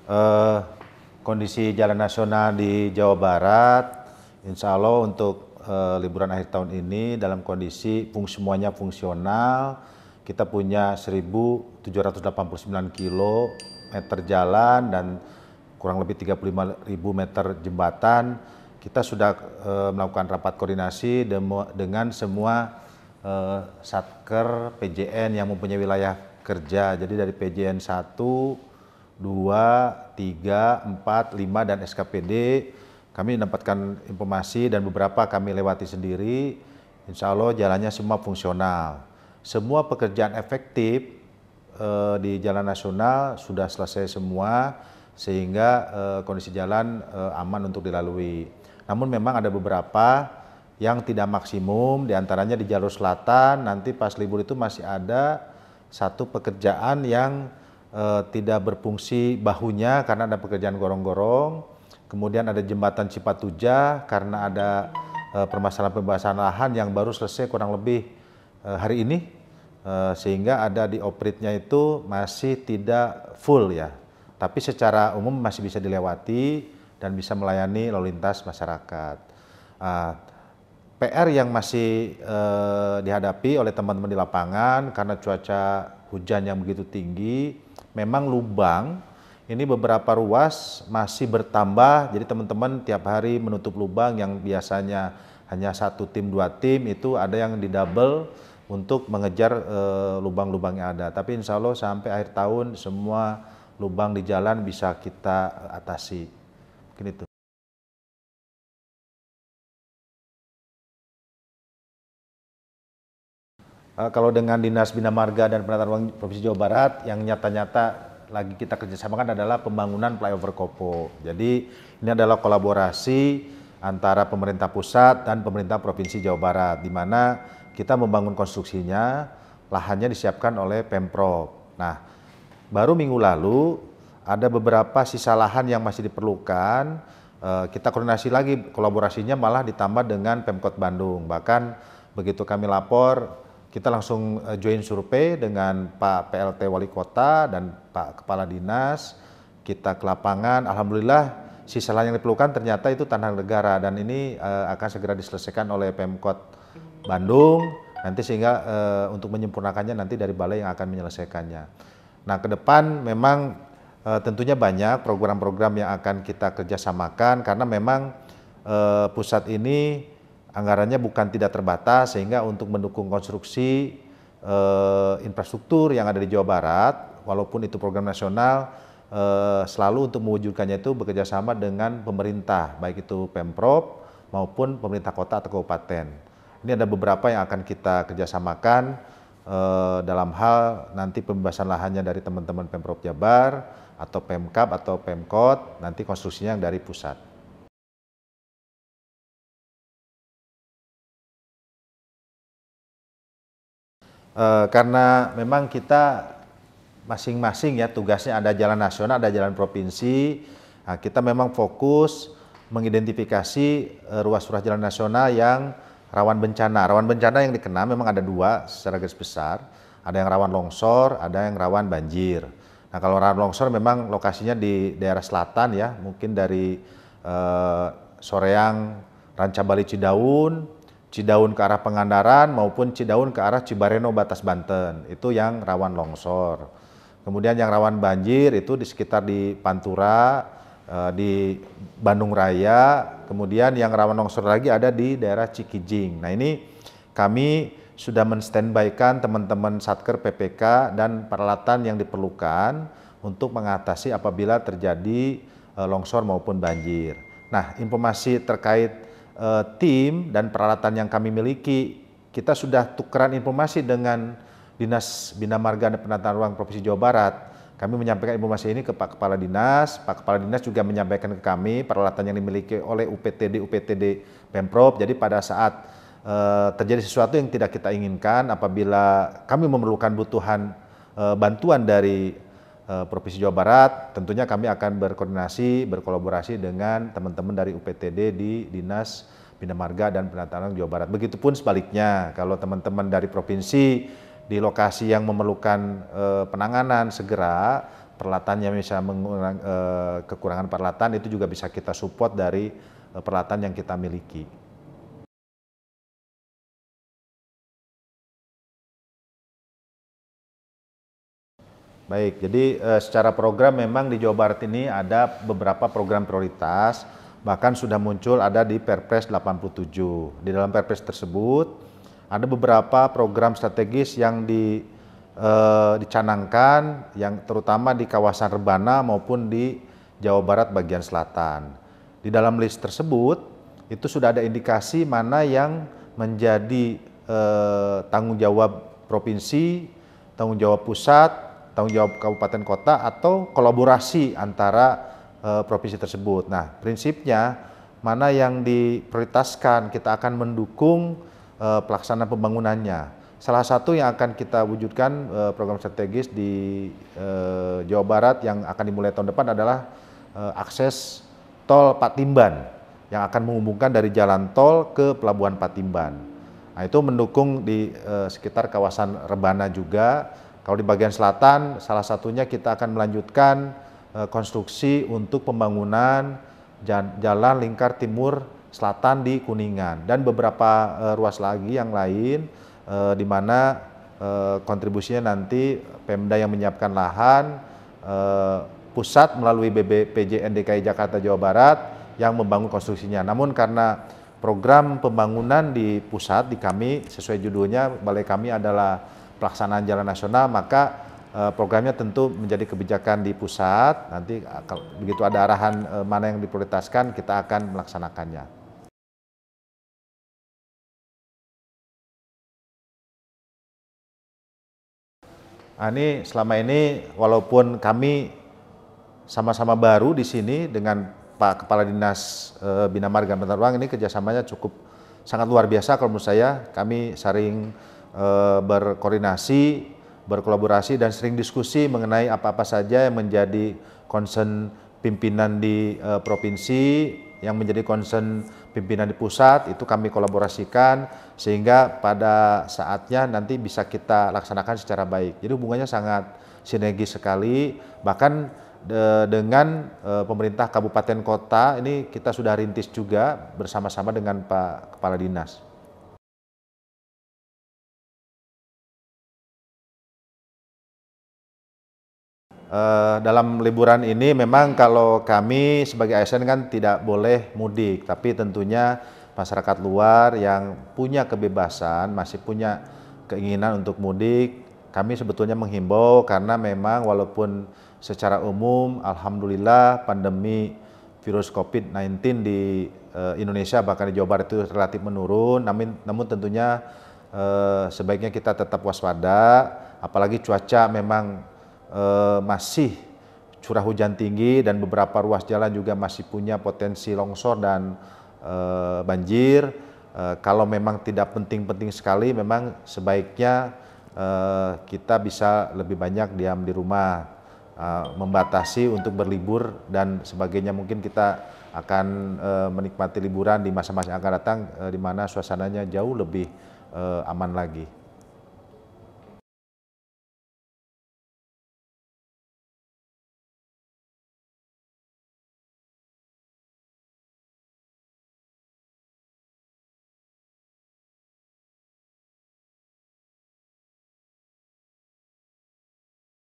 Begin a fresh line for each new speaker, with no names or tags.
eh, kondisi jalan nasional di Jawa Barat, insya Allah untuk liburan akhir tahun ini dalam kondisi semuanya fungsional. Kita punya 1.789 kilometer jalan dan kurang lebih 35.000 meter jembatan. Kita sudah melakukan rapat koordinasi dengan semua Satker PJN yang mempunyai wilayah kerja. Jadi dari PJN 1, 2, 3, 4, 5 dan SKPD kami mendapatkan informasi dan beberapa kami lewati sendiri. Insya Allah jalannya semua fungsional. Semua pekerjaan efektif di jalan nasional sudah selesai semua sehingga kondisi jalan aman untuk dilalui. Namun memang ada beberapa yang tidak maksimum, diantaranya di jalur selatan nanti pas libur itu masih ada satu pekerjaan yang tidak berfungsi bahunya karena ada pekerjaan gorong-gorong. Kemudian ada jembatan Cipatuja karena ada permasalahan pembahasan lahan yang baru selesai kurang lebih hari ini, sehingga ada di operate-nya itu masih tidak full ya. Tapi secara umum masih bisa dilewati dan bisa melayani lalu lintas masyarakat. PR yang masih dihadapi oleh teman-teman di lapangan karena cuaca hujan yang begitu tinggi, memang lubang ini beberapa ruas masih bertambah, jadi teman-teman tiap hari menutup lubang yang biasanya hanya 1 tim, 2 tim, itu ada yang didouble untuk mengejar lubang-lubang yang ada. Tapi insya Allah sampai akhir tahun semua lubang di jalan bisa kita atasi. Mungkin itu. Kalau dengan Dinas Bina Marga dan Penataan Ruang Provinsi Jawa Barat, yang nyata-nyata lagi kita kerjasamakan adalah pembangunan flyover Kopo. Jadi ini adalah kolaborasi antara pemerintah pusat dan pemerintah Provinsi Jawa Barat, di mana kita membangun konstruksinya, lahannya disiapkan oleh Pemprov. Nah, baru minggu lalu ada beberapa sisa lahan yang masih diperlukan, kita koordinasi lagi, kolaborasinya malah ditambah dengan Pemkot Bandung. Bahkan begitu kami lapor, kita langsung join survei dengan Pak PLT Wali Kota dan Pak Kepala Dinas. Kita ke lapangan, alhamdulillah sisa lahan yang diperlukan ternyata itu tanah negara dan ini akan segera diselesaikan oleh Pemkot Bandung nanti sehingga untuk menyempurnakannya nanti dari balai yang akan menyelesaikannya. Nah, ke depan memang tentunya banyak program-program yang akan kita kerjasamakan karena memang pusat ini anggarannya bukan tidak terbatas, sehingga untuk mendukung konstruksi infrastruktur yang ada di Jawa Barat, walaupun itu program nasional, selalu untuk mewujudkannya itu bekerjasama dengan pemerintah, baik itu Pemprov maupun pemerintah kota atau kabupaten. Ini ada beberapa yang akan kita kerjasamakan dalam hal nanti pembebasan lahannya dari teman-teman Pemprov Jabar, atau Pemkab atau Pemkot, nanti konstruksinya yang dari pusat. Karena memang kita masing-masing ya tugasnya, ada jalan nasional, ada jalan provinsi. Nah, kita memang fokus mengidentifikasi ruas-ruas jalan nasional yang rawan bencana. Rawan bencana yang dikenal memang ada 2 secara garis besar. Ada yang rawan longsor, ada yang rawan banjir. Nah, kalau rawan longsor memang lokasinya di daerah selatan ya, mungkin dari Soreang, Rancabali, Cidaun ke arah Pangandaran maupun Cidaun ke arah Cibareno Batas Banten, itu yang rawan longsor. Kemudian yang rawan banjir itu di sekitar di Pantura, di Bandung Raya, kemudian yang rawan longsor lagi ada di daerah Cikijing. Nah, ini kami sudah men-standby-kan teman-teman Satker PPK dan peralatan yang diperlukan untuk mengatasi apabila terjadi longsor maupun banjir. Nah, informasi terkait tim dan peralatan yang kami miliki, kita sudah tukeran informasi dengan Dinas Bina Marga dan Penataan Ruang Provinsi Jawa Barat. Kami menyampaikan informasi ini ke Pak Kepala Dinas, Pak Kepala Dinas juga menyampaikan ke kami peralatan yang dimiliki oleh UPTD Pemprov. Jadi pada saat terjadi sesuatu yang tidak kita inginkan, apabila kami memerlukan butuhan bantuan dari Provinsi Jawa Barat, tentunya kami akan berkoordinasi, berkolaborasi dengan teman-teman dari UPTD di Dinas Bina Marga dan Penataan Jawa Barat. Begitupun sebaliknya, kalau teman-teman dari provinsi di lokasi yang memerlukan penanganan segera, peralatannya bisa kekurangan peralatan, itu juga bisa kita support dari peralatan yang kita miliki. Baik, jadi secara program memang di Jawa Barat ini ada beberapa program prioritas, bahkan sudah muncul ada di Perpres 87. Di dalam Perpres tersebut ada beberapa program strategis yang dicanangkan, yang terutama di kawasan Rebana maupun di Jawa Barat bagian selatan. Di dalam list tersebut itu sudah ada indikasi mana yang menjadi tanggung jawab provinsi, tanggung jawab pusat, tanggung jawab kabupaten kota, atau kolaborasi antara provinsi tersebut. Nah, prinsipnya mana yang diprioritaskan, kita akan mendukung pelaksanaan pembangunannya. Salah satu yang akan kita wujudkan program strategis di Jawa Barat yang akan dimulai tahun depan adalah akses tol Patimban yang akan menghubungkan dari jalan tol ke Pelabuhan Patimban. Nah, itu mendukung di sekitar kawasan Rebana juga. Kalau di bagian selatan, salah satunya kita akan melanjutkan konstruksi untuk pembangunan jalan lingkar timur selatan di Kuningan dan beberapa ruas lagi yang lain di mana kontribusinya nanti Pemda yang menyiapkan lahan, pusat melalui BPJN DKI Jakarta Jawa Barat yang membangun konstruksinya. Namun karena program pembangunan di pusat, di kami sesuai judulnya, balai kami adalah pelaksanaan jalan nasional, maka programnya tentu menjadi kebijakan di pusat. Nanti begitu ada arahan mana yang diprioritaskan, kita akan melaksanakannya. Nah, ini selama ini walaupun kami sama-sama baru di sini dengan Pak Kepala Dinas Bina Marga dan Penataan Ruang, ini kerjasamanya cukup sangat luar biasa kalau menurut saya. Kami sering berkoordinasi, berkolaborasi, dan sering diskusi mengenai apa-apa saja yang menjadi concern pimpinan di provinsi, yang menjadi concern pimpinan di pusat, itu kami kolaborasikan sehingga pada saatnya nanti bisa kita laksanakan secara baik. Jadi hubungannya sangat sinergis sekali, bahkan dengan pemerintah kabupaten kota ini kita sudah rintis juga bersama-sama dengan Pak Kepala Dinas. Dalam liburan ini memang kalau kami sebagai ASN kan tidak boleh mudik, tapi tentunya masyarakat luar yang punya kebebasan, masih punya keinginan untuk mudik, kami sebetulnya menghimbau karena memang walaupun secara umum alhamdulillah pandemi virus COVID-19 di Indonesia bahkan di Jawa Barat itu relatif menurun, namun tentunya sebaiknya kita tetap waspada, apalagi cuaca memang masih curah hujan tinggi dan beberapa ruas jalan juga masih punya potensi longsor dan banjir. Kalau memang tidak penting-penting sekali, memang sebaiknya kita bisa lebih banyak diam di rumah, membatasi untuk berlibur dan sebagainya. Mungkin kita akan menikmati liburan di masa-masa yang akan datang di mana suasananya jauh lebih aman lagi.